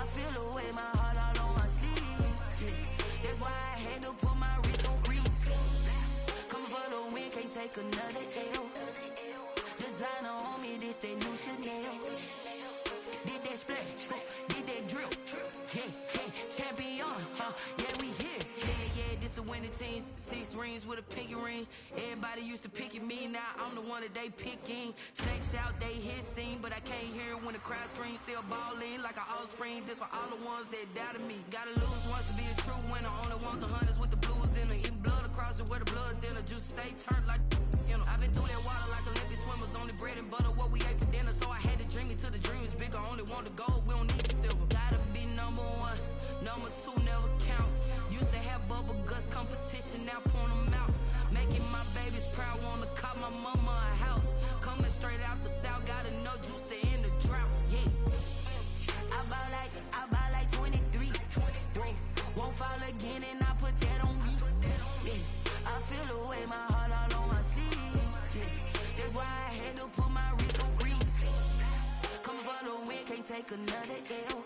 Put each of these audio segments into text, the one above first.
feel the way, my heart all on my sleeve. Yeah. That's why I had to put my wrist on freeze. Coming for the win, can't take another L. Designer on me, this that new Chanel. Did that splash, did that drill. Yeah, yeah, champion, yeah, we here. Yeah, this the winning teams. 6 rings with a pinky ring. Everybody used to pick at me, now I'm the one that they picking. Snakes out, they hit scene, but I can't hear it when the crowd screams. Still ballin' like an offspring. This for all the ones that doubted me. Gotta lose once to be a true winner. Only want the hunters with the blues in it. Eating blood across it where the blood dinner. Juice stay turned like, you know. I've been through that water like Olympic swimmers. Only bread and butter, what we ate for dinner. So I had to dream it till the dream is bigger. Only want the gold, we don't need the silver. Gotta be number 1, number 2 never count. Used to have bubble guts competition, now point them out. Making my babies proud, wanna call my mama a house. Coming straight out the south, gotta know juice to end the drought. Yeah, I bought like 23. Whoa, won't fall again and I put that on me. Yeah, I feel the way, my heart all on my sleeve. Yeah, that's why I had to put my wrist on freeze. Coming for the win, can't take another L.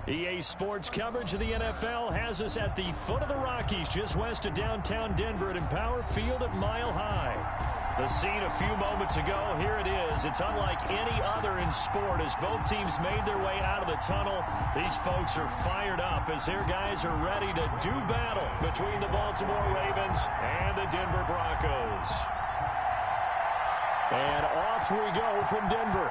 EA Sports coverage of the NFL has us at the foot of the Rockies, just west of downtown Denver at Empower Field at Mile High. The scene a few moments ago, here it is. It's unlike any other in sport as both teams made their way out of the tunnel. These folks are fired up as their guys are ready to do battle between the Baltimore Ravens and the Denver Broncos. And off we go from Denver.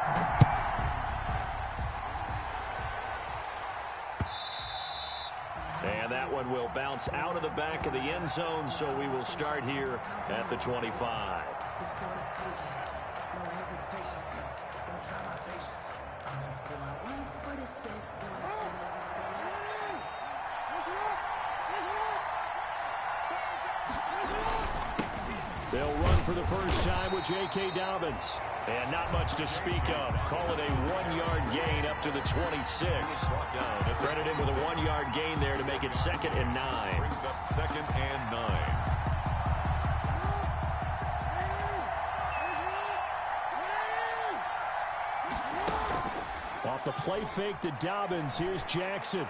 And that one will bounce out of the back of the end zone, so we will start here at the 25. It's gonna take it. No hesitation. Don't try my patience. One foot is set. They'll run for the first time with J.K. Dobbins. And not much to speak of. Call it a 1-yard gain up to the 26. Credit him with a 1-yard gain there to make it 2nd and 9. Brings up 2nd and 9. Off the play fake to Dobbins, here's Jackson.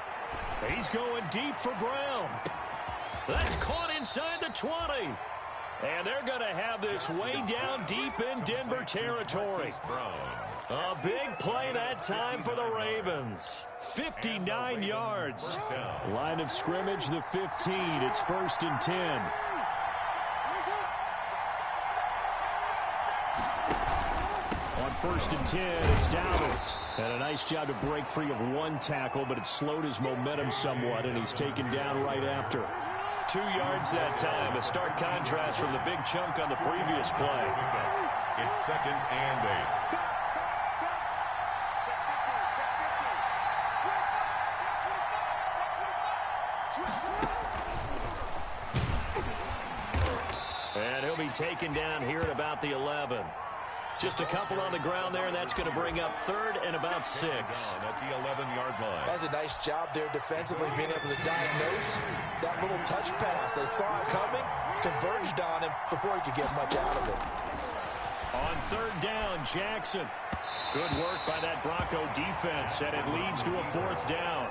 He's going deep for Brown. That's caught inside the 20. And they're going to have this way down deep in Denver territory. A big play that time for the Ravens. 59 yards. Line of scrimmage, the 15. It's 1st and 10. On 1st and 10, it's Dobbins. And a nice job to break free of one tackle, but it slowed his momentum somewhat, and he's taken down right after. 2 yards that time, a stark contrast from the big chunk on the previous play. It's 2nd and 8. And he'll be taken down here at about the 11. Just a couple on the ground there, and that's going to bring up 3rd and about 6. At the 11-yard line. That was a nice job there defensively, being able to diagnose that little touch pass. They saw it coming, converged on him before he could get much out of it. On 3rd down, Jackson. Good work by that Bronco defense, and it leads to a 4th down.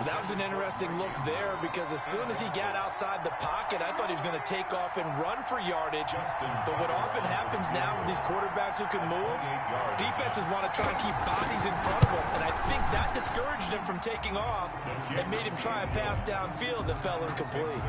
That was an interesting look there because as soon as he got outside the pocket, I thought he was going to take off and run for yardage. But what often happens now with these quarterbacks who can move, defenses want to try and keep bodies in front of them. And I think that discouraged him from taking off and made him try a pass downfield that fell incomplete.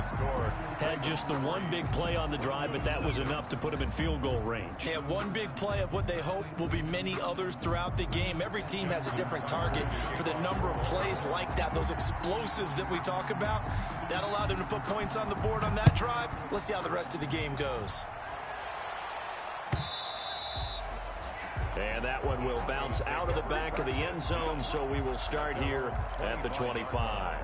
Had just the one big play on the drive, but that was enough to put him in field goal range. Yeah, one big play of what they hope will be many others throughout the game. Every team has a different target for the number of plays like that. Those explosives that we talk about, that allowed him to put points on the board on that drive. Let's see how the rest of the game goes. And that one will bounce out of the back of the end zone, so we will start here at the 25.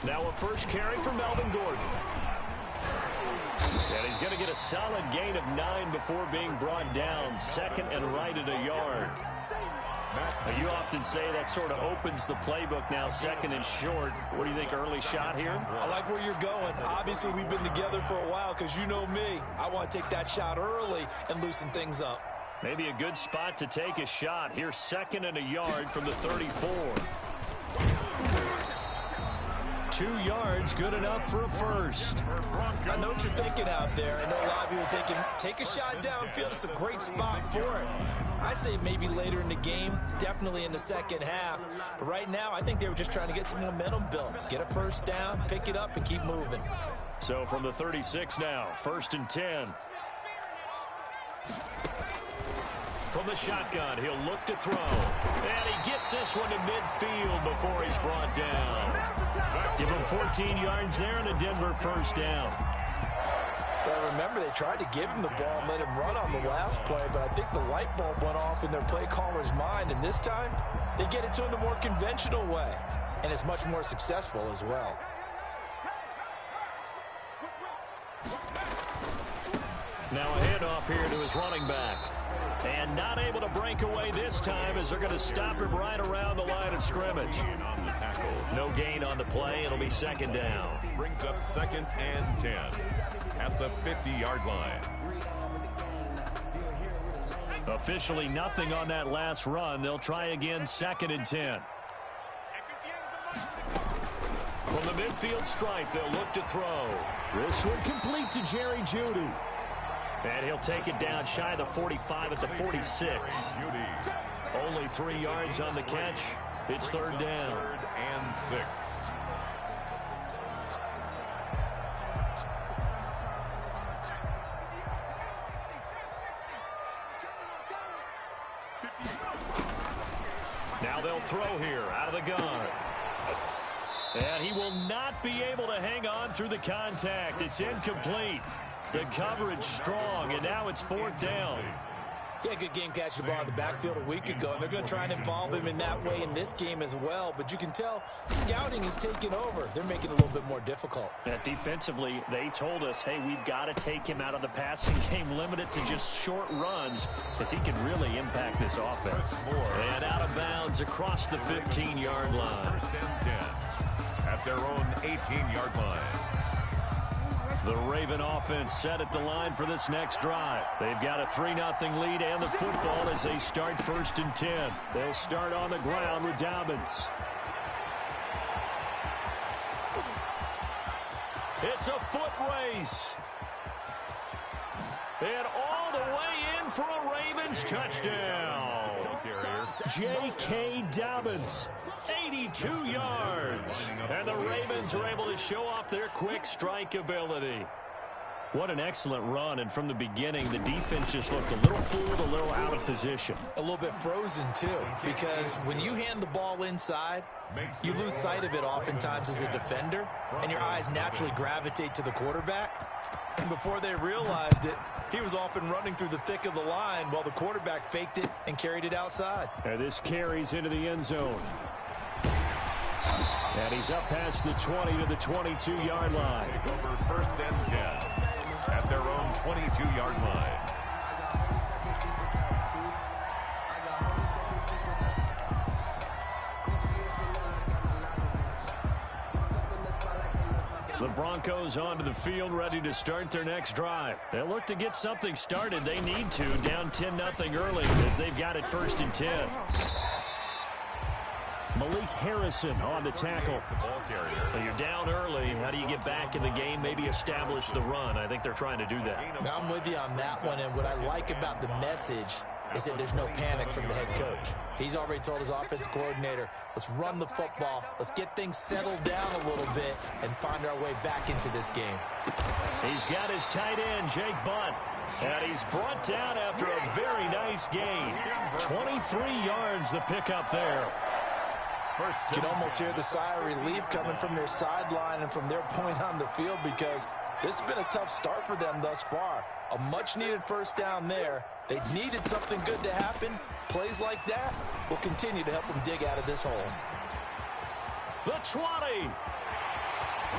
Now a first carry for Melvin Gordon. And he's going to get a solid gain of 9 before being brought down. Second and right at a yard. Now, you often say that sort of opens the playbook now, second and short. What do you think, early shot here? I like where you're going. Obviously, we've been together for a while because you know me. I want to take that shot early and loosen things up. Maybe a good spot to take a shot. Here's second and a yard from the 34. 2 yards, good enough for a first. I know what you're thinking out there. I know a lot of you are thinking, take a shot downfield. It's a great spot for it. I'd say maybe later in the game, definitely in the second half. But right now, I think they were just trying to get some momentum built. Get a first down, pick it up, and keep moving. So from the 36 now, first and 10. From the shotgun, he'll look to throw. And he gets this one to midfield before he's brought down. Give him 14 yards there and a Denver first down. Well, remember, they tried to give him the ball and let him run on the last play, but I think the light bulb went off in their play caller's mind, and this time they get it to him the more conventional way, and it's much more successful as well. Now a handoff here to his running back. And not able to break away this time as they're going to stop him right around the line of scrimmage. On the tackle. No gain on the play. It'll be second down. Brings up second and 10 at the 50-yard line. Officially nothing on that last run. They'll try again second and 10. From the midfield stripe, they'll look to throw. This one complete to Jerry Jeudy. And he'll take it down shy of the 45 at the 46. Only 3 yards on the catch. It's third down. Third and 6. Now they'll throw here out of the gun. And he will not be able to hang on through the contact. It's incomplete. The coverage strong, and now it's fourth down. Yeah, good game catching the ball in the backfield a week ago, and they're going to try and involve him in that way in this game as well. But you can tell scouting is taking over. They're making it a little bit more difficult. Defensively, they told us, hey, we've got to take him out of the passing game, limit it to just short runs, because he can really impact this offense. And out of bounds across the 15-yard line. First and 10 at their own 18-yard line. The Raven offense set at the line for this next drive. They've got a 3-0 lead and the football as they start first and 10. They'll start on the ground with Dobbins. It's a foot race. And all the way in for a Ravens touchdown. J.K. Dobbins, 82 yards. And the Ravens are able to show off their quick strike ability. What an excellent run, and from the beginning, the defense just looked a little fooled, a little out of position. A little bit frozen, too, because when you hand the ball inside, you lose sight of it oftentimes as a defender, and your eyes naturally gravitate to the quarterback. And before they realized it, he was off and running through the thick of the line while the quarterback faked it and carried it outside. And this carries into the end zone. And he's up past the 20 to the 22-yard line. Take over first and 10 at their own 22-yard line. The Broncos onto the field, ready to start their next drive. They'll look to get something started. They need to, down 10-0 early as they've got it first and 10. Malik Harrison on the tackle. Well, you're down early. How do you get back in the game, maybe establish the run? I think they're trying to do that. Now, I'm with you on that one, and what I like about the message is that there's no panic from the head coach. He's already told his offensive coordinator, let's run the football, let's get things settled down a little bit and find our way back into this game. He's got his tight end, Jake Butt, and he's brought down after a very nice gain. 23 yards the pickup there. You can almost hear the sigh of relief coming from their sideline and from their point on the field, because this has been a tough start for them thus far. A much-needed first down there. They needed something good to happen. Plays like that will continue to help them dig out of this hole. The 20.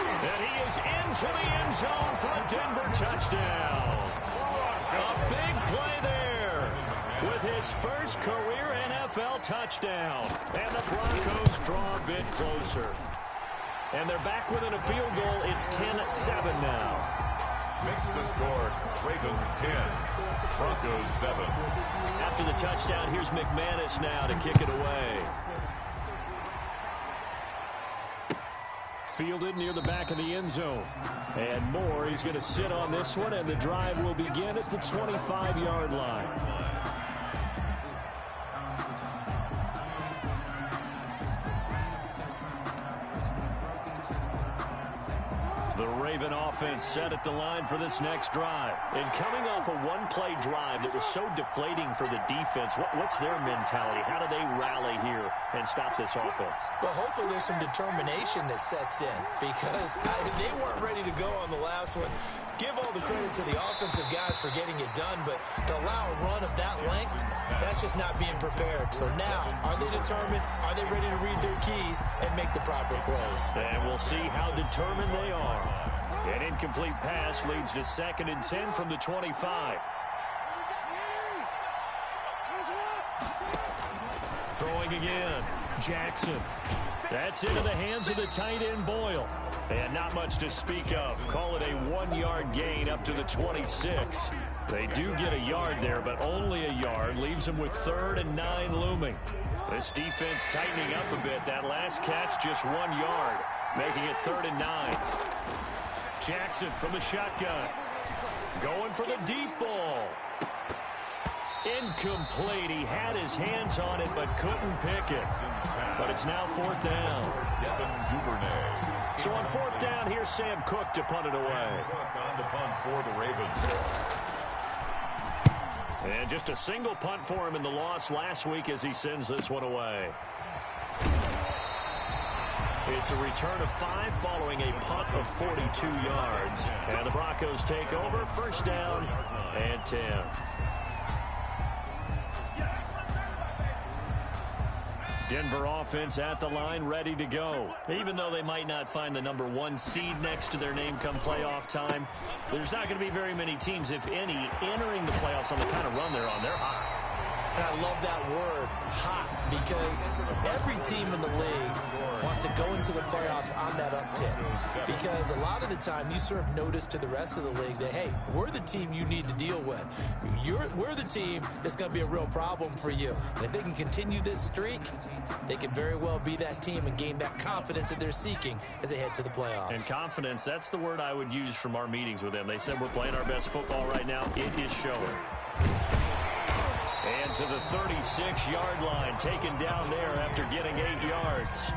And he is into the end zone for a Denver touchdown. A big play there with his first career NFL touchdown. And the Broncos draw a bit closer. And they're back within a field goal. It's 10-7 now. Makes the score Ravens 10, Broncos 7. After the touchdown, here's McManus now to kick it away. Fielded near the back of the end zone. And Moore, he's going to sit on this one, and the drive will begin at the 25-yard line. The Raven offense set at the line for this next drive. And coming off a one-play drive that was so deflating for the defense, what's their mentality? How do they rally here and stop this offense? Well, hopefully there's some determination that sets in, because they weren't ready to go on the last one. Give all the credit to the offensive guys for getting it done, but to allow a run of that length, that's just not being prepared. So now, are they determined? Are they ready to read their keys and make the proper plays? And we'll see how determined they are. An incomplete pass leads to 2nd and 10 from the 25. Throwing again. Jackson. That's into the hands of the tight end Boyle. And not much to speak of. Call it a 1-yard gain up to the 26. They do get a yard there, but only a yard. Leaves them with 3rd and 9 looming. This defense tightening up a bit. That last catch just 1 yard, making it 3rd and 9. Jackson from the shotgun. Going for the deep ball. Incomplete. He had his hands on it but couldn't pick it. But it's now 4th down. So on 4th down, here's Sam Cook to punt it away. On the punt for the Ravens. And just a single punt for him in the loss last week as he sends this one away. It's a return of 5 following a punt of 42 yards. And the Broncos take over. 1st down and 10. Denver offense at the line, ready to go. Even though they might not find the number 1 seed next to their name come playoff time, there's not going to be very many teams, if any, entering the playoffs on the kind of run they're on. They're hot. And I love that word, hot, because every team in the league wants to go into the playoffs on that uptick. Because a lot of the time you serve notice to the rest of the league that, hey, we're the team you need to deal with. We're the team that's going to be a real problem for you. And if they can continue this streak, they could very well be that team and gain that confidence that they're seeking as they head to the playoffs. And confidence, that's the word I would use from our meetings with them. They said we're playing our best football right now. It is showing. And to the 36-yard line, taken down there after getting 8 yards.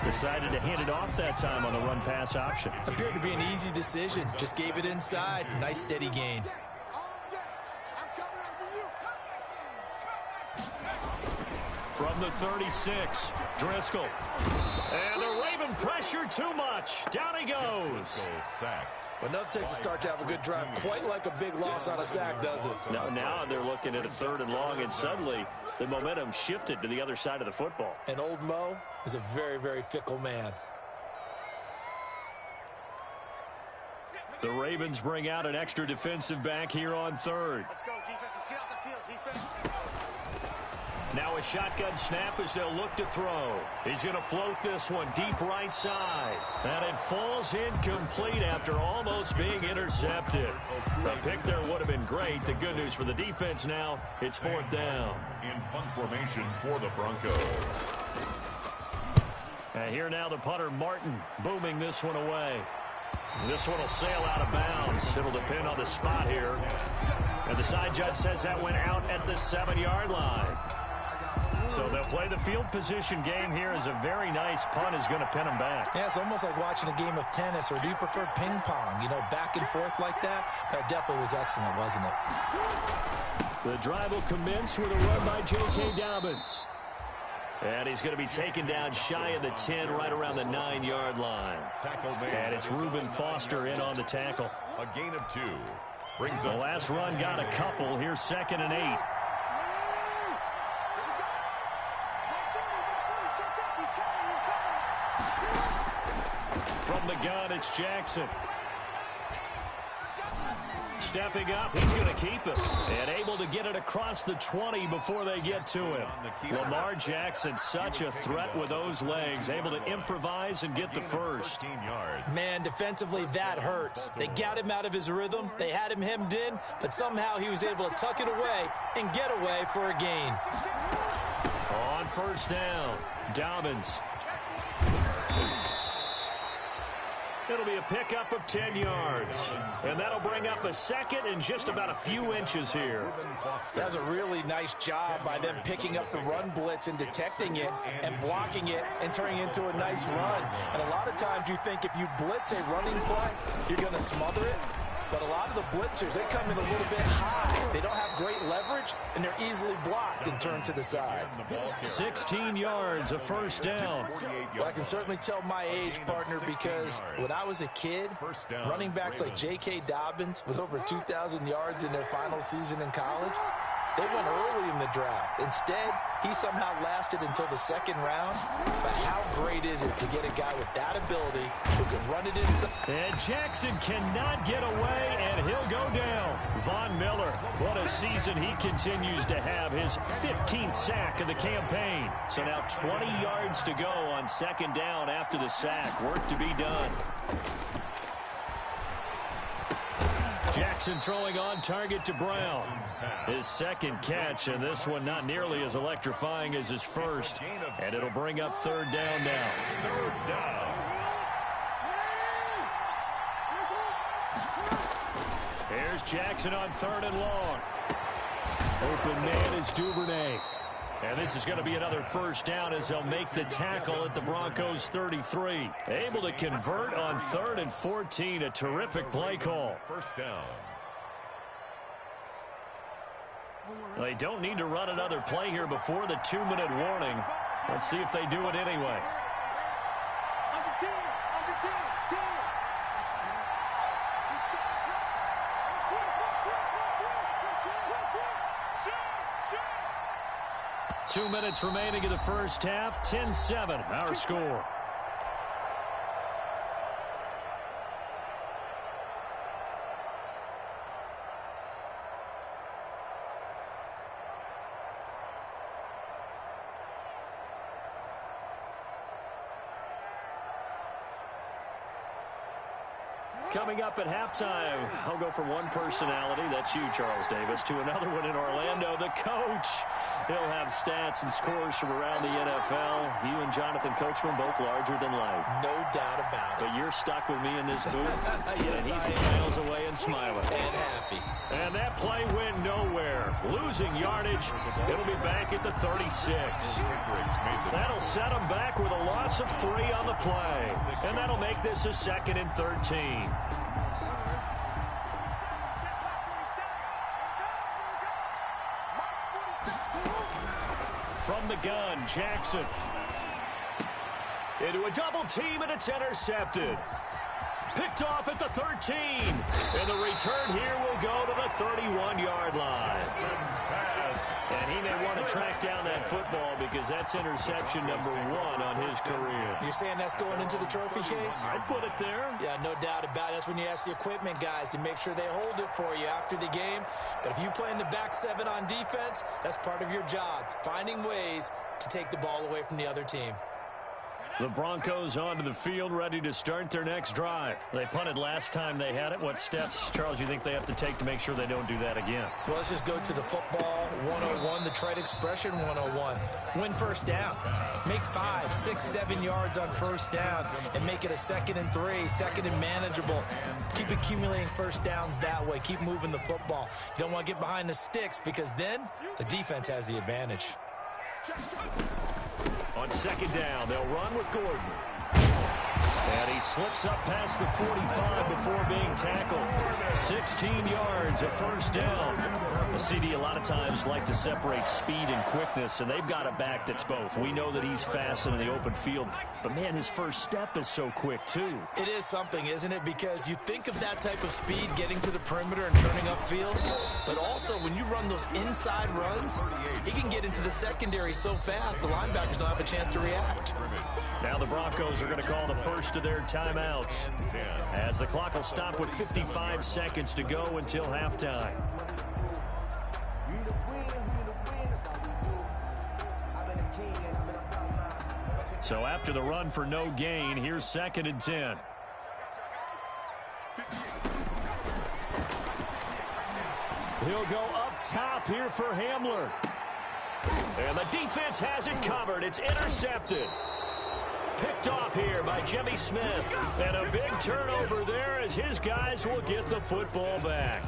Decided to hand it off that time on the run-pass option. Appeared to be an easy decision. Just gave it inside. Nice steady gain. From the 36, Driscoll. And the Raven pressure too much. Down he goes. Sacked. Enough takes to start to have a good drive. Quite like a big loss on a sack, does it? Now they're looking at a 3rd and long, and suddenly the momentum shifted to the other side of the football. And old Mo is a very, very fickle man. The Ravens bring out an extra defensive back here on 3rd. Let's go, defense. Let's get out the field, defense. Now a shotgun snap as they'll look to throw. He's going to float this one deep right side. And it falls incomplete after almost being intercepted. The pick there would have been great. The good news for the defense now, it's 4th down. In punt formation for the Broncos. And here now the punter Martin booming this one away. This one will sail out of bounds. It'll depend on the spot here. And the side judge says that went out at the 7-yard line. So they'll play the field position game here as a very nice punt is going to pin them back. Yeah, it's almost like watching a game of tennis, or do you prefer ping pong? You know, back and forth like that? That definitely was excellent, wasn't it? The drive will commence with a run by J.K. Dobbins. And he's going to be taken down shy of the 10, right around the 9-yard line. And it's Reuben Foster in on the tackle. A gain of 2. Brings the last run got a couple. Here's 2nd and 8. From the gun, it's Jackson. Stepping up, he's going to keep it. And able to get it across the 20 before they get to him. Lamar Jackson, such a threat with those legs. Able to improvise and get the first. Man, defensively, that hurts. They got him out of his rhythm. They had him hemmed in, but somehow he was able to tuck it away and get away for a gain. On first down, Dobbins. It'll be a pickup of 10 yards. And that'll bring up a second and just about a few inches here. That's a really nice job by them picking up the run blitz and detecting it and blocking it and turning it into a nice run. And a lot of times you think if you blitz a running play, you're going to smother it. But a lot of the blitzers, they come in a little bit high. They don't have great leverage, and they're easily blocked and turned to the side. 16 yards, a first down. Well, I can certainly tell my age, partner, because when I was a kid, running backs like J.K. Dobbins with over 2,000 yards in their final season in college, they went early in the draft. Instead, he somehow lasted until the second round. But how great is it to get a guy with that ability who can run it inside? And Jackson cannot get away, and he'll go down. Von Miller, what a season he continues to have. His 15th sack of the campaign. So now 20 yards to go on second down after the sack. Work to be done. Jackson throwing on target to Brown. His second catch, and this one not nearly as electrifying as his first. And it'll bring up third down now. Third down. Here's Jackson on third and long. Open man is Duvernay. And this is going to be another first down as they'll make the tackle at the Broncos 33. Able to convert on 3rd and 14. A terrific play call. First down. They don't need to run another play here before the 2-minute warning. Let's see if they do it anyway. Two minutes remaining in the first half. 10-7, our score. Coming up at halftime, I'll go from one personality, that's you, Charles Davis, to another one in Orlando, the coach. He'll have stats and scores from around the NFL. You and Jonathan Coachman, both larger than life. No doubt about it. But you're stuck with me in this booth, Yes, and he's miles away and smiling. And happy. And that play went nowhere. Losing yardage. It'll be back at the 36. That'll set him back with a loss of 3 on the play. And that'll make this a 2nd and 13. From the gun, Jackson. Into a double team, and it's intercepted. Picked off at the 13. And the return here will go to the 31-yard line. And he may want to track down that football because that's interception number 1 on his career. You're saying that's going into the trophy case? I'd put it there. Yeah, no doubt about it. That's when you ask the equipment guys to make sure they hold it for you after the game. But if you play in the back 7 on defense, that's part of your job, finding ways to take the ball away from the other team. The Broncos onto the field, ready to start their next drive. They punted last time they had it. What steps, Charles, you think they have to take to make sure they don't do that again? Well, let's just go to the football 101, the trade expression 101. Win first down. Make 5, 6, 7 yards on first down and make it a 2nd and 3, 2nd and manageable. Keep accumulating first downs that way. Keep moving the football. You don't want to get behind the sticks because then the defense has the advantage. On 2nd down, they'll run with Gordon. And he slips up past the 45 before being tackled. 16 yards, a first down. The CD a lot of times like to separate speed and quickness, and they've got a back that's both. We know that he's fast in the open field, but, man, his first step is so quick, too. It is something, isn't it? Because you think of that type of speed getting to the perimeter and turning upfield, but also also, when you run those inside runs, he can get into the secondary so fast, the linebackers don't have a chance to react. Now the Broncos are going to call the first of their timeouts as the clock will stop with 55 seconds to go until halftime. So after the run for no gain, here's 2nd and 10. He'll go up top here for Hamler. And the defense has it covered. It's intercepted. Picked off here by Jimmy Smith. And a big turnover there as his guys will get the football back.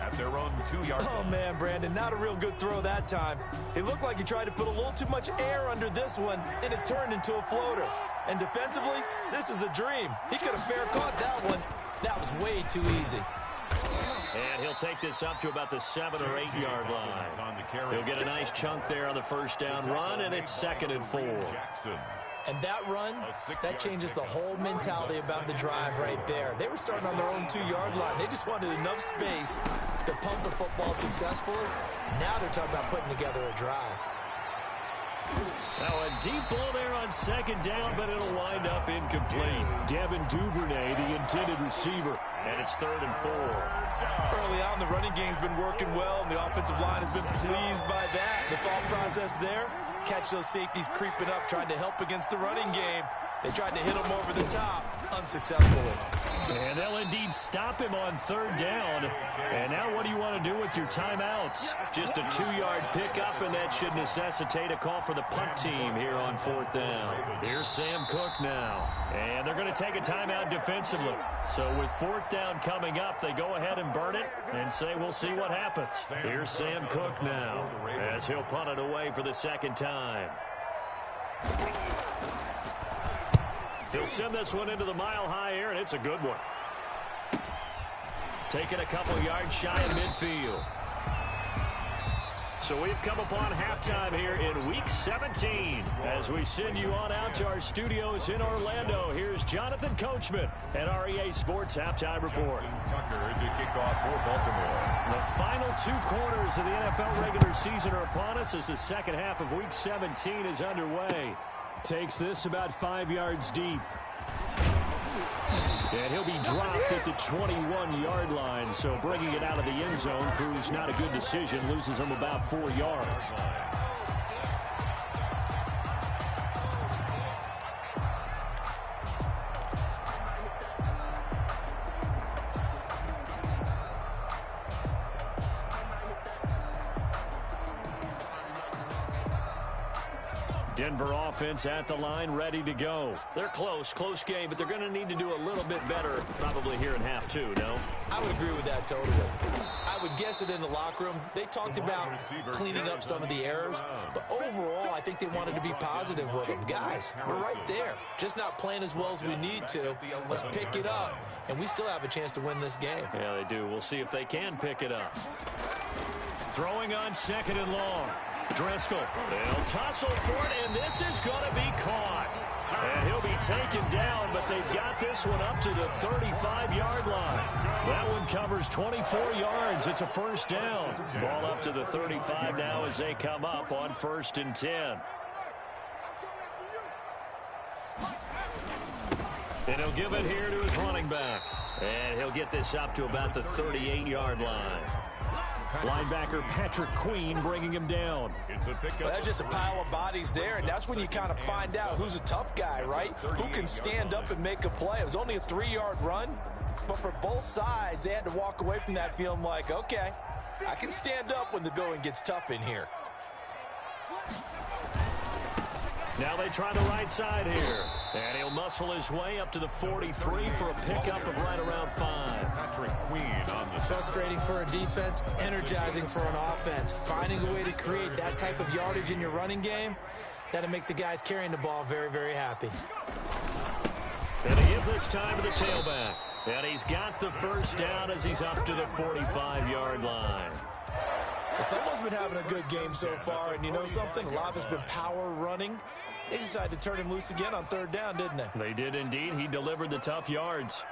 At their own 2-yard line. Oh, man, Brandon, not a real good throw that time. It looked like he tried to put a little too much air under this one, and it turned into a floater. And defensively, this is a dream. He could have fair caught that one. That was way too easy. And he'll take this up to about the 7 or 8 yard line. He'll get a nice chunk there on the first down run, and it's 2nd and 4. And that run, that changes the whole mentality about the drive right there. They were starting on their own 2-yard line. They just wanted enough space to pump the football successfully. Now they're talking about putting together a drive. Now a deep ball there on 2nd down, but it'll wind up incomplete. Devin Duvernay, the intended receiver, and it's 3rd and 4. Early on, the running game's been working well, and the offensive line has been pleased by that. The thought process there, catch those safeties creeping up, trying to help against the running game. They tried to hit him over the top, unsuccessfully. And they'll indeed stop him on 3rd down. And now what do you want to do with your timeouts? Just a 2-yard pickup, and that should necessitate a call for the punt team here on 4th down. Here's Sam Cook now. And they're going to take a timeout defensively. So with 4th down coming up, they go ahead and burn it and say we'll see what happens. Here's Sam Cook now as he'll punt it away for the 2nd time. He'll send this one into the mile-high air, and it's a good one. Taking a couple yards shy of midfield. So we've come upon halftime here in Week 17. As we send you on out to our studios in Orlando, here's Jonathan Coachman at our EA Sports Halftime Report. Tucker to kick off for Baltimore. The final 2 quarters of the NFL regular season are upon us as the second half of Week 17 is underway. Takes this about 5 yards deep. And he'll be dropped at the 21-yard line. So bringing it out of the end zone proves not a good decision. Loses him about 4 yards. Denver offense at the line, ready to go. They're close game, but they're going to need to do a little bit better probably here in half 2, no? I would agree with that totally. I would guess it in the locker room. They talked about cleaning up some of the errors, but overall, I think they wanted to be positive with them. Guys, we're right there. Just not playing as well as we need to. Let's pick it up, and we still have a chance to win this game. Yeah, they do. We'll see if they can pick it up. Throwing on 2nd and long. Driscoll, they'll tussle for it, and this is going to be caught. And he'll be taken down, but they've got this one up to the 35-yard line. That one covers 24 yards. It's a 1st down. Ball up to the 35 now as they come up on 1st and 10. And he'll give it here to his running back. And he'll get this up to about the 38-yard line. Linebacker Patrick Queen bringing him down. Well, that's just a pile of bodies there, and that's when you kind of find out who's a tough guy, right? Who can stand up and make a play. It was only a 3-yard run, but for both sides, they had to walk away from that feeling like, okay, I can stand up when the going gets tough in here. Now they try the right side here. And he'll muscle his way up to the 43 for a pickup of right around 5. Patrick Queen on the frustrating for a defense, energizing for an offense. Finding a way to create that type of yardage in your running game, that'll make the guys carrying the ball very, very happy. And they give this time to the tailback. And he's got the 1st down as he's up to the 45-yard line. Someone's been having a good game so far, and you know something? A lot has been power running. They decided to turn him loose again on 3rd down, didn't they? They did indeed. He delivered the tough yards.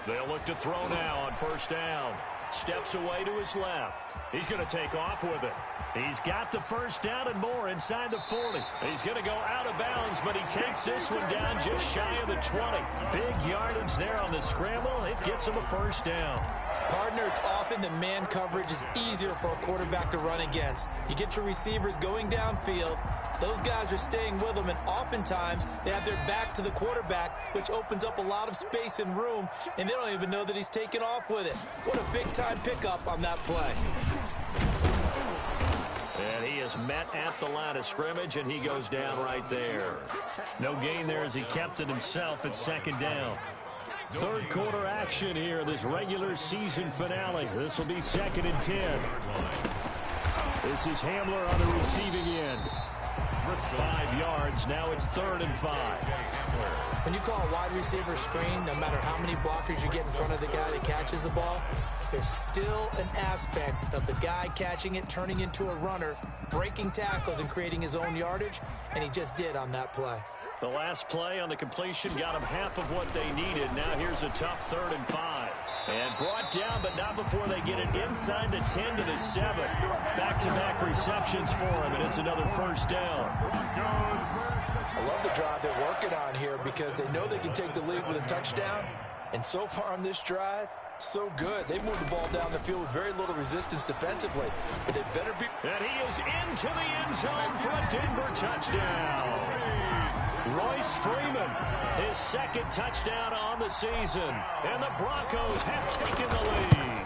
They'll look to throw now on first down. Steps away to his left. He's going to take off with it. He's got the first down and more inside the 40. He's going to go out of bounds, but he takes this one down just shy of the 20. Big yardage there on the scramble. It gets him a first down. Partner, it's often that man coverage is easier for a quarterback to run against. You get your receivers going downfield. Those guys are staying with them, and oftentimes they have their back to the quarterback, which opens up a lot of space and room, and they don't even know that he's taken off with it. What a big-time pickup on that play. And he is met at the line of scrimmage, and he goes down right there. No gain there as he kept it himself at second down. Third quarter action here, this regular season finale. This will be 2nd and 10. This is Hamler on the receiving end. 5 yards, now it's 3rd and 5. When you call a wide receiver screen, no matter how many blockers you get in front of the guy that catches the ball, there's still an aspect of the guy catching it, turning into a runner, breaking tackles and creating his own yardage, and he just did on that play. The last play on the completion got them half of what they needed. Now here's a tough 3rd and 5. And brought down, but not before they get it inside the 10 to the 7. Back-to-back receptions for him, and it's another first down. I love the drive they're working on here because they know they can take the lead with a touchdown. And so far on this drive, so good. They moved the ball down the field with very little resistance defensively. But they better be... And he is into the end zone for a Denver touchdown. Royce Freeman, his 2nd touchdown on the season. And the Broncos have taken the lead.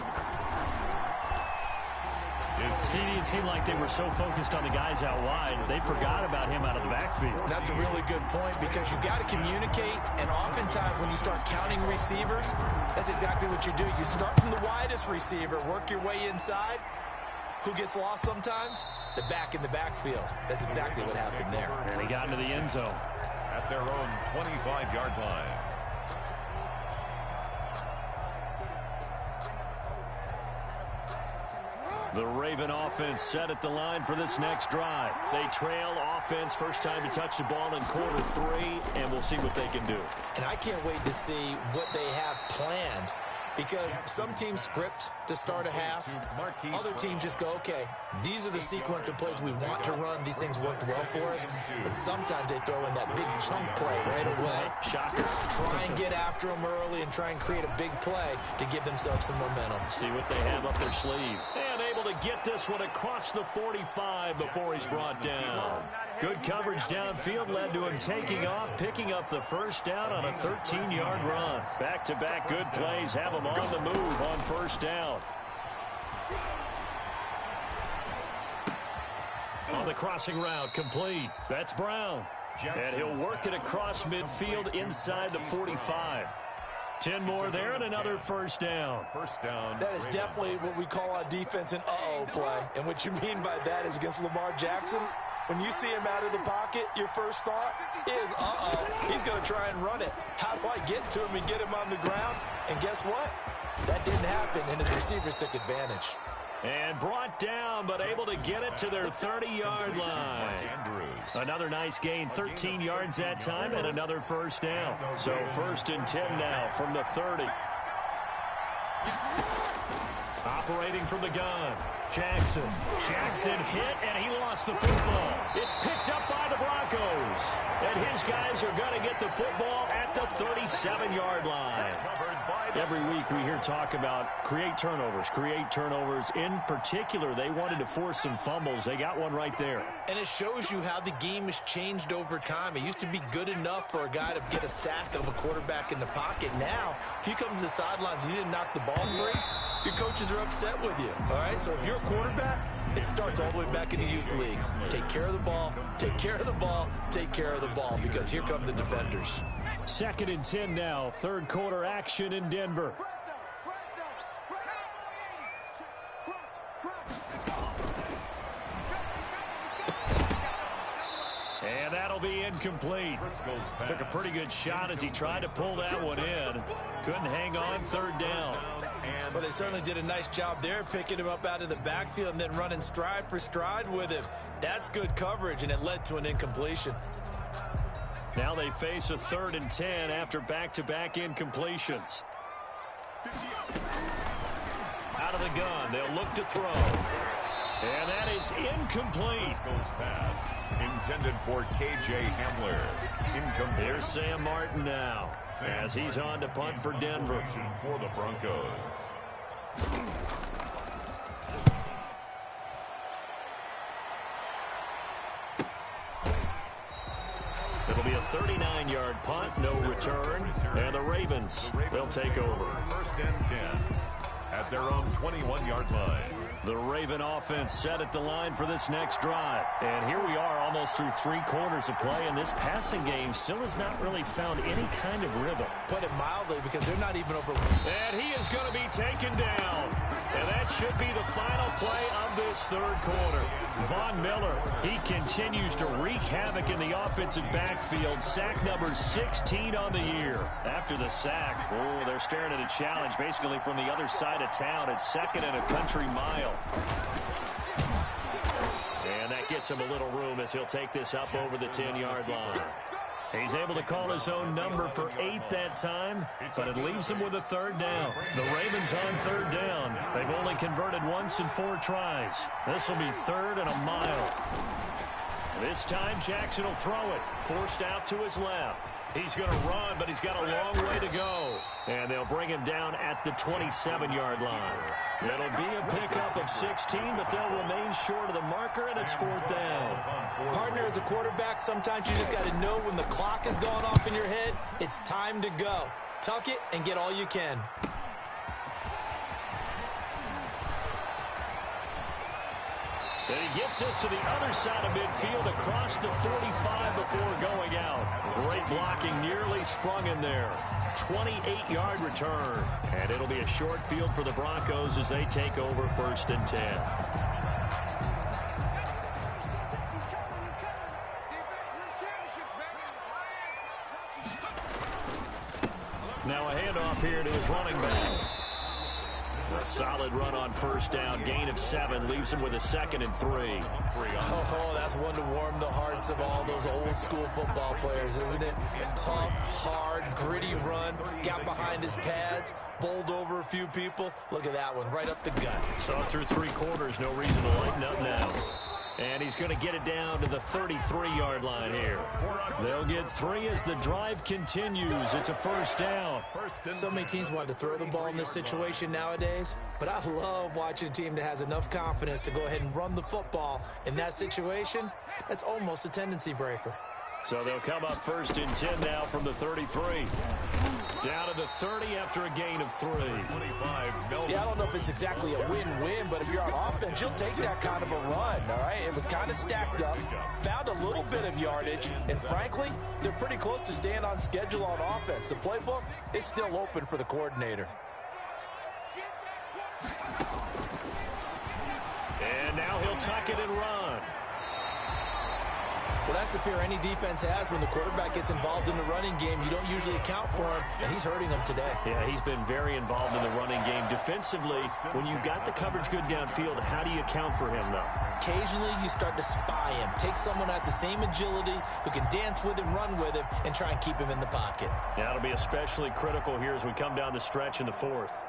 It seemed like they were so focused on the guys out wide, they forgot about him out of the backfield. That's a really good point because you've got to communicate, and oftentimes when you start counting receivers, that's exactly what you do. You start from the widest receiver, work your way inside. Who gets lost sometimes? The back in the backfield. That's exactly what happened there. And he got into the end zone. At their own 25-yard line. The Raven offense set at the line for this next drive. They trail offense, first time to touch the ball in quarter 3, and we'll see what they can do. And I can't wait to see what they have planned because some teams script to start a half. Other teams just go, okay, these are the sequence of plays we want to run. These things worked well for us. And sometimes they throw in that big chunk play right away. Shocker. Try and get after them early and try and create a big play to give themselves some momentum. See what they have up their sleeve. And able to get this one across the 45 before he's brought down. Good coverage downfield led to him taking off, picking up the first down on a 13-yard run. Back-to-back good plays have him on the move on first down. On the crossing route, complete. That's Brown. And he'll work it across midfield inside the 45. 10 more there and another first down. First down. That is definitely what we call on defense an uh-oh play. And what you mean by that is against Lamar Jackson, when you see him out of the pocket, your first thought is, uh-oh, he's going to try and run it. How do I get to him and get him on the ground? And guess what? That didn't happen, and his receivers took advantage. And brought down, but able to get it to their 30-yard line. Another nice gain, 13 yards that time, and another first down. So 1st and 10 now from the 30. Operating from the gun. Jackson hit, and he lost the football. It's picked up by the Broncos. And his guys are going to get the football at the 37-yard line. Every week we hear talk about create turnovers. In particular, they wanted to force some fumbles. They got one right there. And it shows you how the game has changed over time. It used to be good enough for a guy to get a sack of a quarterback in the pocket. Now, if you come to the sidelines and you didn't knock the ball free, your coaches are upset with you. All right, so if you're a quarterback, it starts all the way back in the youth leagues. Take care of the ball, take care of the ball, take care of the ball, because here come the defenders. 2nd and 10 now, 3rd quarter action in Denver. And that'll be incomplete. Took a pretty good shot as he tried to pull that one in. Couldn't hang on, 3rd down. Well, they certainly did a nice job there, picking him up out of the backfield and then running stride for stride with him. That's good coverage, and it led to an incompletion. Now they face a 3rd and 10 after back-to-back incompletions. Out of the gun, they'll look to throw. And that is incomplete. Goes pass. Intended for K.J. Hamler. Incomplete. Here's Sam Martin now as he's on to punt for Denver. For the Broncos. It'll be a 39-yard punt, no return. And the Ravens, they'll take over. First and 10 at their own 21-yard line. The Raven offense set at the line for this next drive. And here we are almost through 3 quarters of play, and this passing game still has not really found any kind of rhythm. Put it mildly, because they're not even over. And he is going to be taken down. And that should be the final play of this third quarter. Von Miller, he continues to wreak havoc in the offensive backfield. Sack number 16 on the year. After the sack, oh, they're staring at a challenge basically from the other side of town. It's 2nd and a country mile. And that gets him a little room as he'll take this up over the 10-yard line. He's able to call his own number for 8 that time, but it leaves him with a 3rd down. The Ravens on 3rd down. They've only converted once in 4 tries. This will be 3rd and a mile. This time Jackson will throw it. Forced out to his left. He's going to run, but he's got a long way to go. And they'll bring him down at the 27-yard line. It'll be a pickup of 16, but they'll remain short of the marker, and it's 4th down. Partner, as a quarterback, sometimes you just got to know when the clock is going off in your head, it's time to go. Tuck it and get all you can. And he gets us to the other side of midfield across the 45 before going out. Great blocking, nearly sprung in there. 28-yard return. And it'll be a short field for the Broncos as they take over 1st and 10. Now a handoff here to his running back. A solid run on 1st down. Gain of 7 leaves him with a 2nd and 3. Oh, that's one to warm the hearts of all those old school football players, isn't it? Tough, hard, gritty run. Got behind his pads, bowled over a few people. Look at that one, right up the gut. Saw through 3 quarters, no reason to lighten up now. And he's going to get it down to the 33-yard line here. They'll get 3 as the drive continues. It's a 1st down. So many teams want to throw the ball in this situation nowadays, but I love watching a team that has enough confidence to go ahead and run the football. In that situation, that's almost a tendency breaker. So they'll come up 1st and 10 now from the 33. Down to the 30 after a gain of 3. 25. Yeah, I don't know if it's exactly a win-win, but if you're on offense, you'll take that kind of a run, all right? It was kind of stacked up, found a little bit of yardage, and frankly, they're pretty close to staying on schedule on offense. The playbook is still open for the coordinator. And now he'll tuck it and run. Well, that's the fear any defense has when the quarterback gets involved in the running game. You don't usually account for him, and he's hurting them today. Yeah, he's been very involved in the running game. Defensively, when you got the coverage good downfield, how do you account for him, though? Occasionally, you start to spy him. Take someone who has the same agility, who can dance with him, run with him, and try and keep him in the pocket. Yeah, it'll be especially critical here as we come down the stretch in the 4th.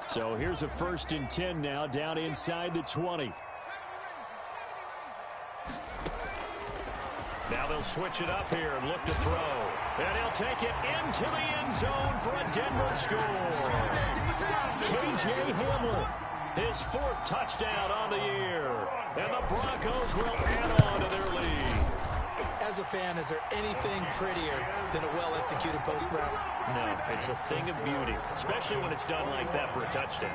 So here's a 1st and 10 now, down inside the 20. Now they'll switch it up here and look to throw. And he'll take it into the end zone for a Denver score. K.J. Hamler, his 4th touchdown on the year. And the Broncos will add on to their lead. As a fan, is there anything prettier than a well-executed post route? No, it's a thing of beauty, especially when it's done like that for a touchdown.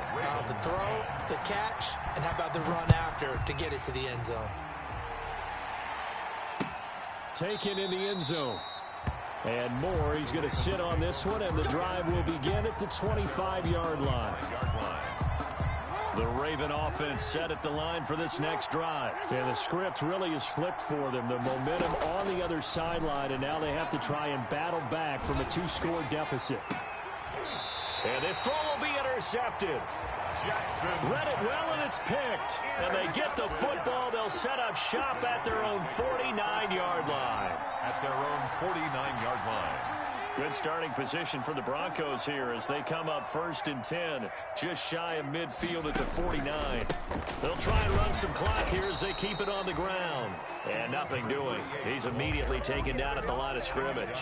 The throw, the catch, and how about the run after to get it to the end zone? Taken in the end zone. And more, he's going to sit on this one, and the drive will begin at the 25-yard line. The Raven offense set at the line for this next drive. And the script really is flipped for them. The momentum on the other sideline, and now they have to try and battle back from a 2-score deficit. And this throw will be intercepted. Read it well, and it's picked. And they get the football. They'll set up shop at their own 49-yard line. At their own 49-yard line. Good starting position for the Broncos here as they come up 1st and 10, just shy of midfield at the 49. They'll try and run some clock here as they keep it on the ground. And nothing doing. He's immediately taken down at the line of scrimmage.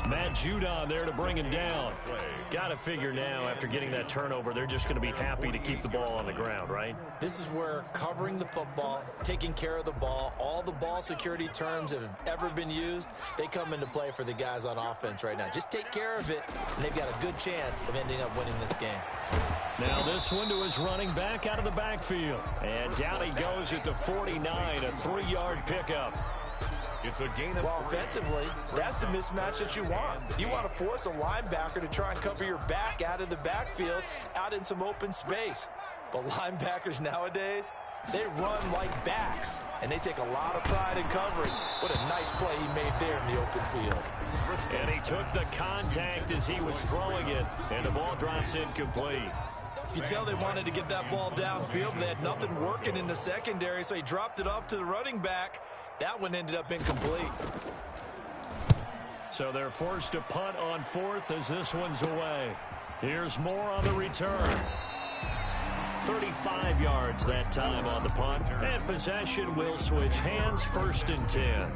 Matt Judon there to bring him down. Got to figure now, after getting that turnover, they're just going to be happy to keep the ball on the ground, right? This is where covering the football, taking care of the ball, all the ball security terms that have ever been used, they come into play for the guys on offense right now. Just take care of it, and they've got a good chance of ending up winning this game. Now this one to his running back out of the backfield. And down he goes at the 49, a 3-yard pickup. It's a gain of offensively, that's the mismatch that you want. You want to force a linebacker to try and cover your back out of the backfield, out in some open space. But linebackers nowadays, they run like backs, and they take a lot of pride in covering. What a nice play he made there in the open field. And he took the contact as he was throwing it, and the ball drops incomplete. You can tell they wanted to get that ball downfield, but they had nothing working in the secondary, so he dropped it off to the running back. That one ended up incomplete. So they're forced to punt on 4th as this one's away. Here's more on the return. 35 yards that time on the punt. And possession will switch hands, 1st and 10.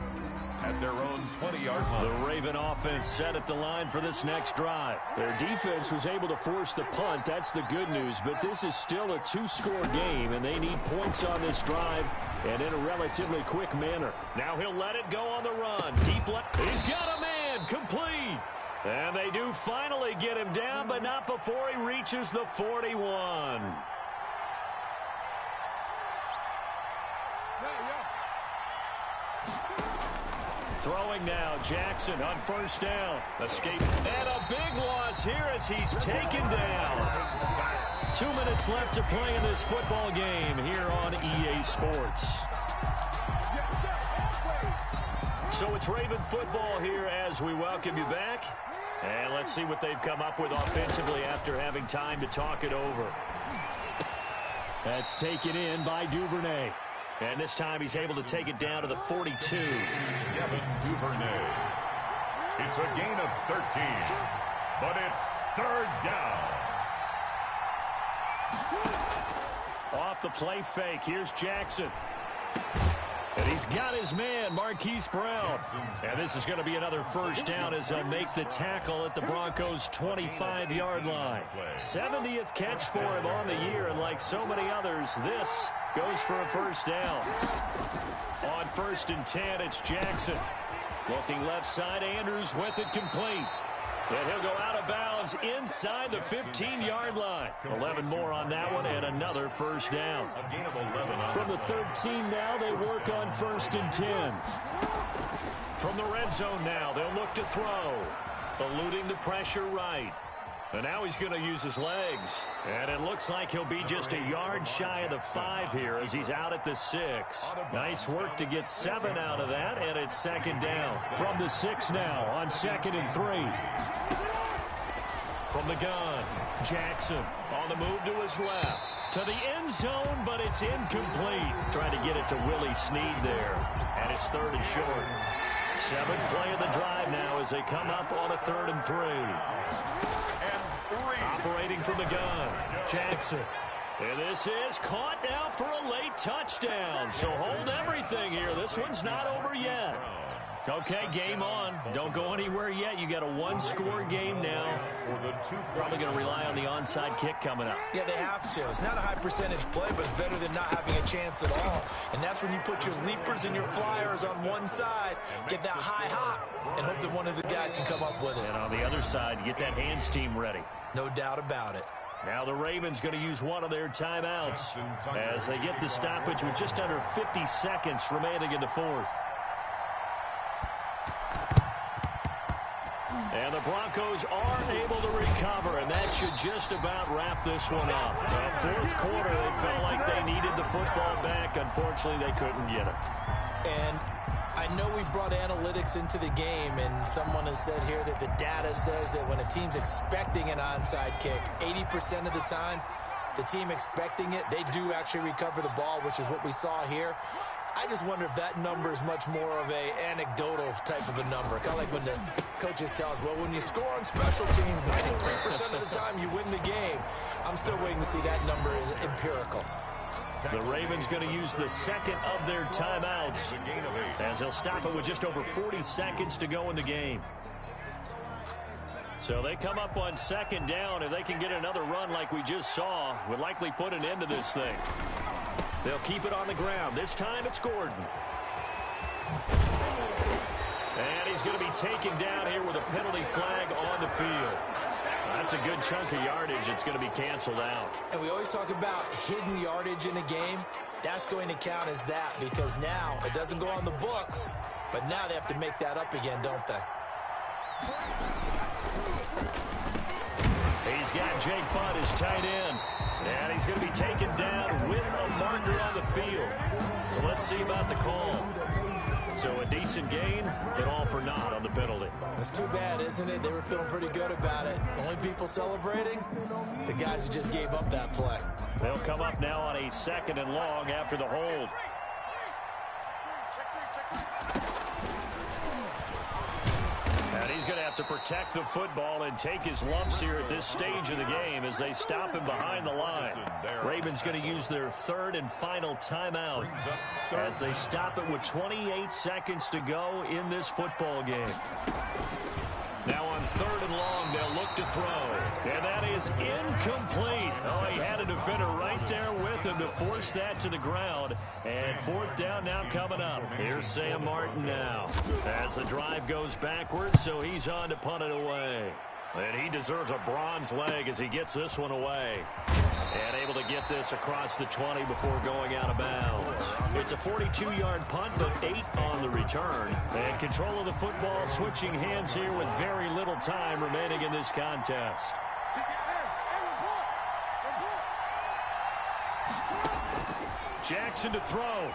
At their own 20-yard line. The Raven offense set at the line for this next drive. Their defense was able to force the punt. That's the good news. But this is still a 2-score game, and they need points on this drive and in a relatively quick manner. Now he'll let it go on the run. Deep left. He's got a man. Complete. And they do finally get him down, but not before he reaches the 41. Throwing now, Jackson on 1st down. Escape. And a big loss here as he's taken down. 2 minutes left to play in this football game here on EA Sports. So it's Raven football here as we welcome you back. And let's see what they've come up with offensively after having time to talk it over. That's taken in by Duvernay. And this time he's able to take it down to the 42. Kevin Duvernay. It's a gain of 13, but it's 3rd down. Off the play fake, here's Jackson. And he's got his man, Marquise Brown. And this is going to be another 1st down as they'll make the tackle at the Broncos' 25-yard line. 70th catch for him on the year, and like so many others, this goes for a 1st down. On 1st and 10, it's Jackson. Looking left side, Andrews with it complete. And he'll go out of bounds inside the 15-yard line. 11 more on that one, and another 1st down. A gain of 11. From the 13 now, they work on 1st and 10. From the red zone now, they'll look to throw. Eluding the pressure right. And now he's going to use his legs. And it looks like he'll be just a yard shy of the 5 here as he's out at the 6. Nice work to get 7 out of that, and it's 2nd down. From the 6 now on 2nd and 3. From the gun, Jackson on the move to his left. To the end zone, but it's incomplete. Trying to get it to Willie Snead there. And it's 3rd and short. 7th play of the drive now as they come up on a 3rd and 3. Operating from the gun, Jackson. And this is caught now for a late touchdown. So hold everything here. This one's not over yet. Okay, game on. Don't go anywhere yet. You got a 1-score game now. Probably going to rely on the onside kick coming up. Yeah, they have to. It's not a high percentage play, but it's better than not having a chance at all. And that's when you put your leapers and your flyers on one side, get that high hop, and hope that one of the guys can come up with it. And on the other side, get that hands team ready. No doubt about it. Now the Ravens going to use one of their timeouts as they get the stoppage with just under 50 seconds remaining in the 4th. And the Broncos are able to recover, and that should just about wrap this one up. The 4th quarter, they felt like they needed the football back. Unfortunately, they couldn't get it. And I know we brought analytics into the game, and someone has said here that the data says that when a team's expecting an onside kick, 80% of the time, the team expecting it, they do actually recover the ball, which is what we saw here. I just wonder if that number is much more of a anecdotal type of a number. Kind of like when the coaches tell us, well, when you score on special teams, 93% of the time you win the game. I'm still waiting to see that number is empirical. The Ravens going to use the second of their timeouts as they'll stop it with just over 40 seconds to go in the game. So they come up on second down. If they can get another run like we just saw, would likely put an end to this thing. They'll keep it on the ground. This time it's Gordon. And he's going to be taken down here with a penalty flag on the field. That's a good chunk of yardage. It's going to be canceled out. And we always talk about hidden yardage in a game. That's going to count as that because now it doesn't go on the books, but now they have to make that up again, don't they? He's got Jake Butt as tight end. And he's going to be taken down with a marker on the field. So let's see about the call. So a decent gain, but all for naught on the penalty. That's too bad, isn't it? They were feeling pretty good about it. Only people celebrating? The guys who just gave up that play. They'll come up now on a second and long after the hold. And he's going to have to protect the football and take his lumps here at this stage of the game as they stop him behind the line. Ravens going to use their third and final timeout as they stop it with 28 seconds to go in this football game. Now on third and long, they'll look to throw. And that is incomplete. Oh, he had a defender right there with him to force that to the ground. And fourth down now coming up. Here's Sam Martin now. As the drive goes backwards, so he's on to punt it away. And he deserves a bronze leg as he gets this one away. And able to get this across the 20 before going out of bounds. It's a 42-yard punt, but 8 on the return. And control of the football switching hands here with very little time remaining in this contest. Jackson to throw.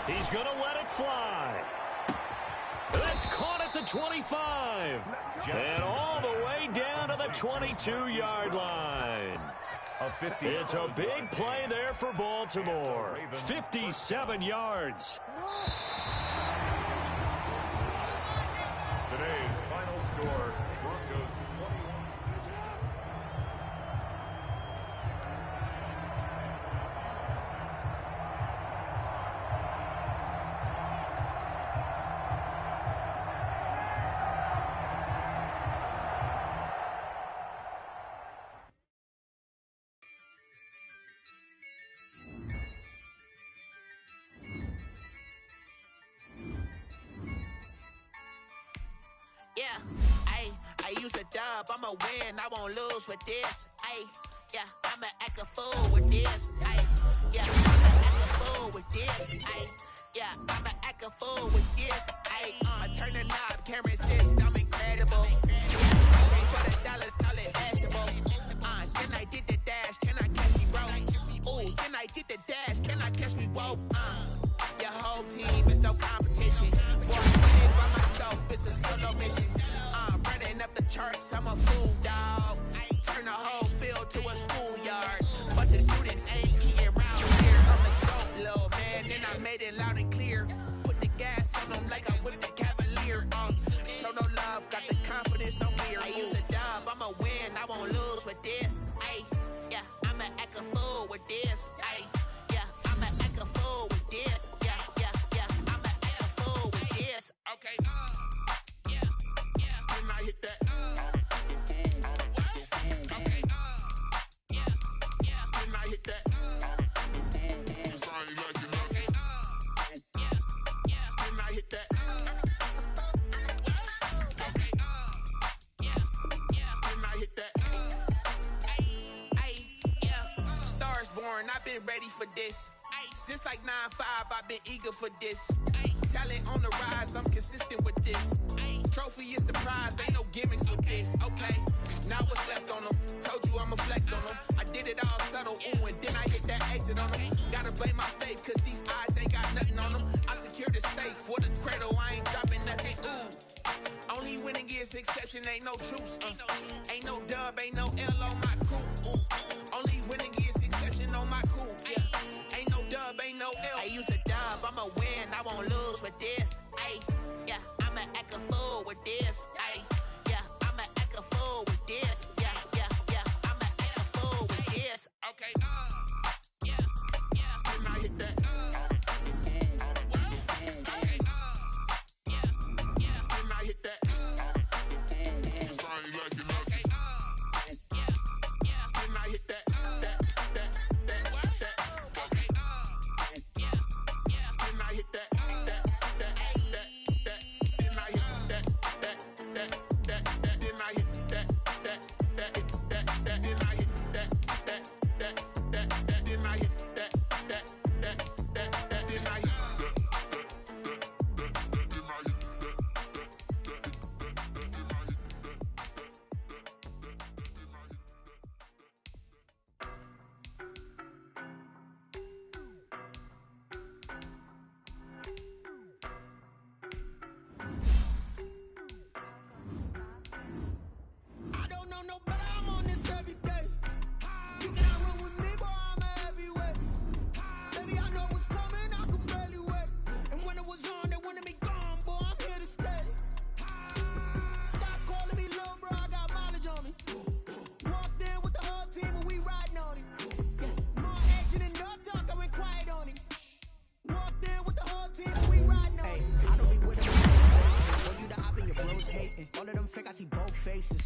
He's going to let it fly. That's caught at the 25. And all the way down to the 22-yard line. It's a big play there for Baltimore. 57 yards. Today's final score, Broncos 21. I use a dub, I'ma win, I won't lose with this. I'ma act a fool with this. I'ma act a fool with this. I'ma act a fool with this. I turn the knob, camera assist, I'm incredible. Pay for the dollars, call it vegetable. Then I did the dash, can I catch me roll? Ooh, then I did the dash, can I catch me roll? Your whole team is no competition. Before I spin it by myself, it's a solo mission. Running up the charts, I'm a fool, dog. Turn the whole field to a schoolyard. But the students ain't eating around here. I'm the dope, little man, then I made it loud and clear. Put the gas on them like I whipped the Cavalier. Show no love, got the confidence, no fear. I use a dub, I'ma win, I won't lose with this. I'ma act a fool with this. I'ma act a fool with this. I'ma act a fool with this. Okay, when I hit that, okay, when I hit that, it's I ain't like it, okay, when I hit that, okay, when I hit that, Stars born, I've been ready for this. Since like 9-5, I've been eager for this. Talent on the rise, I'm consistent with this. Trophy is the prize, ain't no gimmicks with this. Okay, now what's left on them? Told you I'ma flex on them. I did it all subtle, ooh, and then I hit that exit on them. Gotta blame my faith, cause these odds ain't got nothing on them. I secure the safe for the cradle, I ain't dropping nothing, ooh. Only winning is exception, ain't no truce. Ain't no dub, ain't no L on my crew, ooh. Only winning is exception on my crew, yeah. Ain't no dub, ain't no L. I use a dub, I'ma Okay, yeah, then I hit that.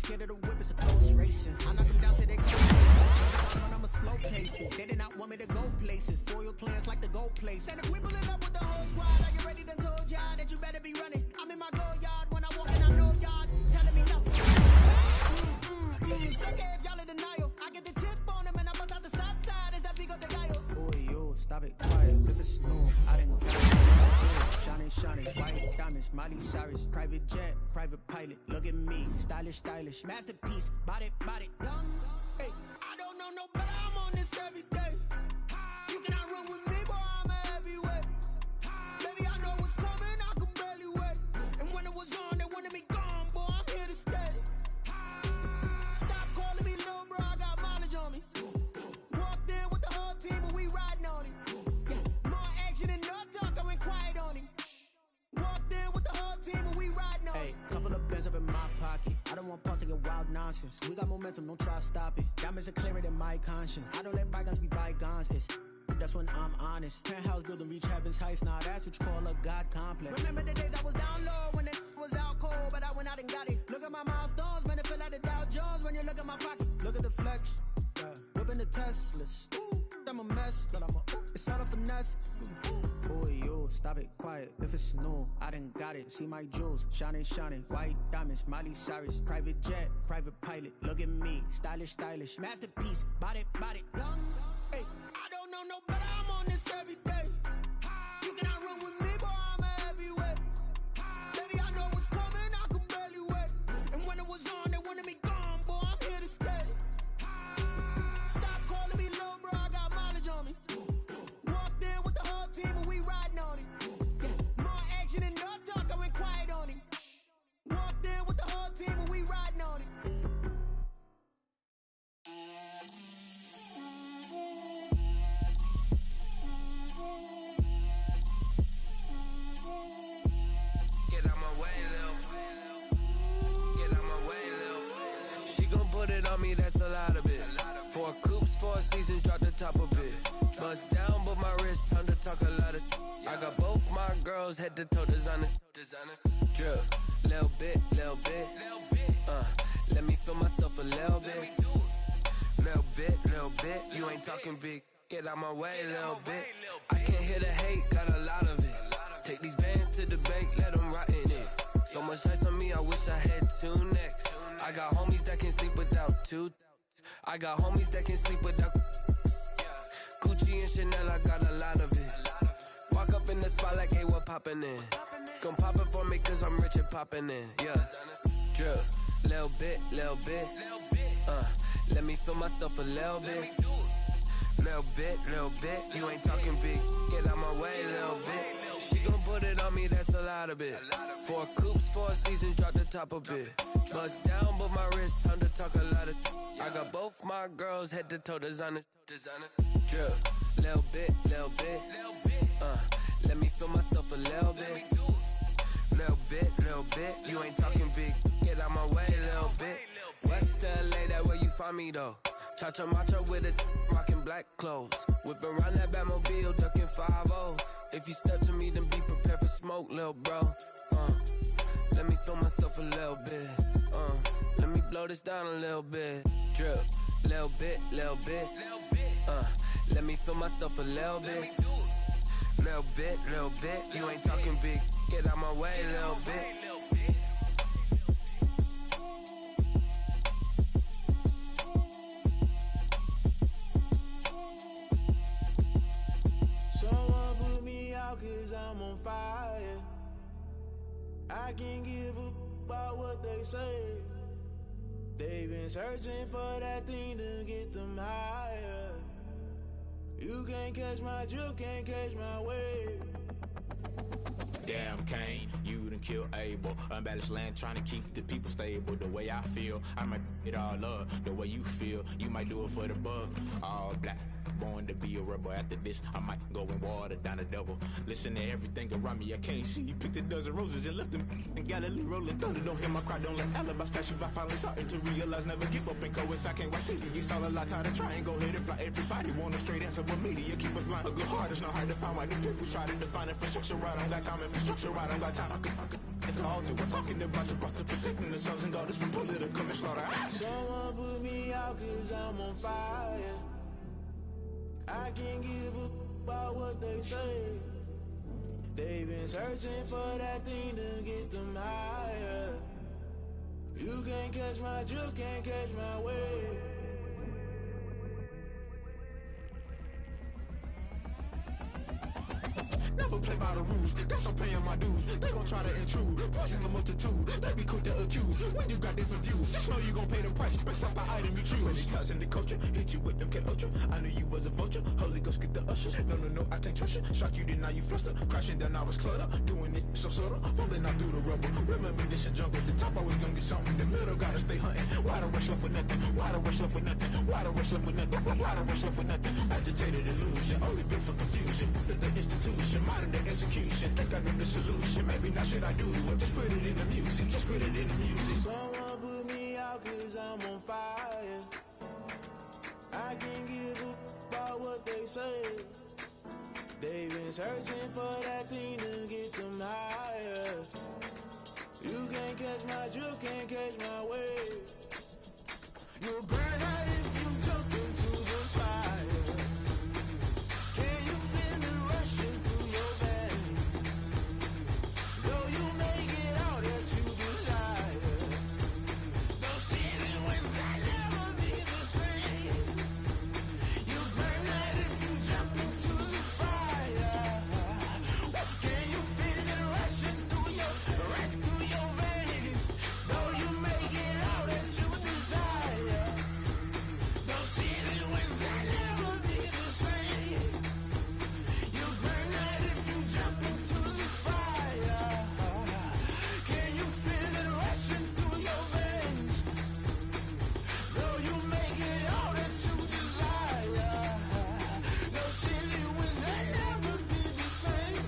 Scared of the whip, it's a close racing. I knock them down to their close. When I'm a slow pacing, they did not want me to go places. Foil plans like the gold place. And if we pulling up with the whole squad, are you ready to told y'all that you better be running? I'm in my go yard when I walk in, I know y'all telling me nothing. Suck if y'all in denial. I get the chip on them and I bust out the south side. Is that big of the guy? Boy, yo, stop it, quiet. If it's new, I didn't got it. Shiny, shiny, white diamonds, Miley Cyrus, private jet, private pilot. Look at me, stylish, stylish, masterpiece, body, young. Hey, I don't know no better. I'm on this every day. You cannot run with me, boy. I'm a heavyweight. Baby, I know what's coming. I could barely wait. And when it was on, they wanted me gone, boy. I'm here to stay. Stop calling me little bro. I got mileage on me. Walked in with the whole team, and we riding on it. Yeah, more action and no talk. I went quiet on him. Walked in with the whole team and we riding on. Hey, couple of bands up in my pocket. I don't want pause to get wild nonsense. We got momentum, don't try to stop it. Diamonds are clearer than my conscience. I don't let bygones be bygones. That's when I'm honest. Penthouse building, reach heaven's heights. Now that's what you call a God complex. Remember the days I was down low when it was out cold, but I went out and got it. Look at my milestones, man, it feel like the Dow Jones when you look at my pocket. Look at the flex, whipping the Teslas. I'm a mess, but it's all a finesse. Boy, yo, stop it, quiet. If it's new, I done got it. See my jewels, shining, shining. White diamonds, Miley Cyrus, private jet, private pilot. Look at me, stylish, stylish, masterpiece, body, young. Hey, I don't know no better. I'm on this every day. You cannot run with me, boy. I'm a heavyweight. Baby, I know what's coming. I could barely wait. And when it was on, they wanted me gone, boy. I'm here to stay. Stop calling me little bro. I got mileage on me. Walked in with the whole team and we riding on it. Yeah, more action and no talk. I went quiet on him. Walked in with the whole team and we riding on it. Get out my way, Lil. Get out my way, Lil. She gon' put it on me, that's a lot of it. 4 coops, 4 seasons, drop the top a bit. Bust down, but my wrist, time to talk a lot of. I got both my girls, head to toe designer. Drip, little bit. Let me feel myself a little bit. Little bit. You ain't talking big. Get out my way, little bit. I can't hear the hate, got a lot of it. Take these bands to the bank, let them rot in it. So much ice on me, I wish I had 2 necks. I got homies that can sleep without 2. I got homies that can sleep without Gucci and Chanel, I got a lot of it. Walk up in the spot like, hey, what poppin' in? Gon' pop it for me cause I'm rich and poppin' in, yeah. Drip, little bit. Let me feel myself a little bit. Little bit. You ain't talking big. Get out my way, little bit. She gon' put it on me, that's a lot of it. 4 coops, 4 seasons, drop the top a bit. Bust down, but my wrist, time to talk a lot of. I got both my girls, head to toe designer. Drip, little bit. Let me feel myself a little bit. Little bit. You ain't talking big. Get out my way, little bit. West LA, that where you find me though. Cha-cha matcha with a rockin' black clothes. Whip around that Batmobile, ducking 5-0. If you step to me, then be prepared for smoke, lil' bro. Let me feel myself a little bit. Let me blow this down a little bit. Drip, little bit, little bit. Let me feel myself a little bit. Little bit, little bit. You ain't talking big. Get out my way, little bit. Someone put me out 'cause I'm on fire. I can't give a about what they say. They've been searching for that thing to get them higher. You can't catch my drift, can't catch my wave. Damn, Kane, you done killed Abel. Unbalanced land, trying to keep the people stable. The way I feel, I might it all up. The way you feel, you might do it for the buck. All black, born to be a rebel. After this, I might go and water down the devil. Listen to everything around me, I can't see. Picked a dozen roses and left them in Galilee rolling thunder. Don't hear my cry, don't let alibis pass you. I finally starting to realize, never give up and coincide. I can't watch TV, it's all a lot. Time to try and go ahead and fly. Everybody want a straight answer, but media keep us blind. A good heart is not hard to find. Why the people try to define infrastructure right? I don't got time, infrastructure right, I don't got time. I could it's all to we're talking about you, about to protecting the sons and daughters from political and slaughter. Someone put me out 'cause I'm on fire. I can't give a about what they say. They've been searching for that thing to get them higher. You can't catch my drift, can't catch my wave. Never play by the rules, guess I'm paying my dues. They gon' try to intrude, poison the multitude. They be quick to accuse, when you got different views. Just know you gon' pay the price, based off the item you choose. Many times in the culture, hit you with MK Ultra. I knew you was a vulture, Holy Ghost get the ushers. No, I can't trust you. Shock you, then now you fluster. Crashing down, I was cluttered. Doing this so subtle, fumbling out through the rubble. Remember this in jungle, the top always gonna get something. The middle gotta stay hunting. Why the rush left for nothing? Why the rush left for nothing? Why the rush left for nothing? Why the rush left for nothing? Agitated illusion, only built for confusion. The institution, modern day execution. Think I know the solution. Maybe not should I do it? Just put it in the music. Just put it in the music. Someone put me out 'cause I'm on fire. I can't give a about what they say. They've been searching for that thing to get them higher. You can't catch my drift, can't catch my wave. You'll burn out if you jump into the fire. Can you feel it rushing through your veins? Though you make it out that you desire. Those feelings that never be the same. You burn out if you jump into the fire. Can you feel it rushing through your veins? Though you make it out that you desire. Those feelings that never be the same. You burn out if you jump into the fire. Can you feel it rushing through your veins? Though you make it all that you desire. Those feelings that never be the same.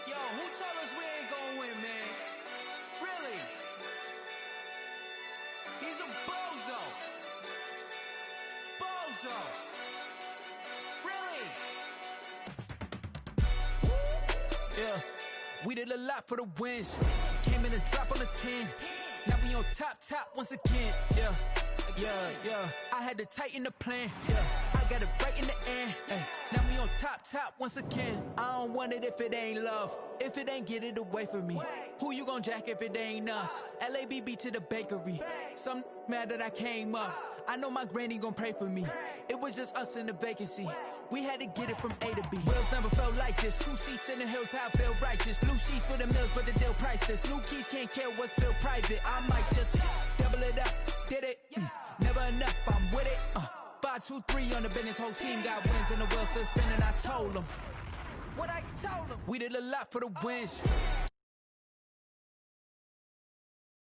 Yo, who told us we ain't gonna win, man? Really? He's a bozo. Bozo. Really? Yeah, we did a lot for the wins. Came in a drop on the 10. Now we on top once again. Yeah. I had to tighten the plan. Yeah, I got it right in the end. Now we on top once again. I don't want it if it ain't love. If it ain't, get it away from me. Who you gon' jack if it ain't us? LABB to the bakery. Some mad that I came up. I know my granny gon' pray for me. It was just us in the vacancy. We had to get it from A to B. Wheels never felt like this. 2 seats in the hills, how I feel righteous. Blue sheets for the mills, but the deal priceless. New keys can't care what's built private. I might just double pull it up, did it. Never enough, I'm with it. 5, 2, 3 on the business, whole team got wins and the wheels still spinning. I told them what I told them. We did a lot for the wins.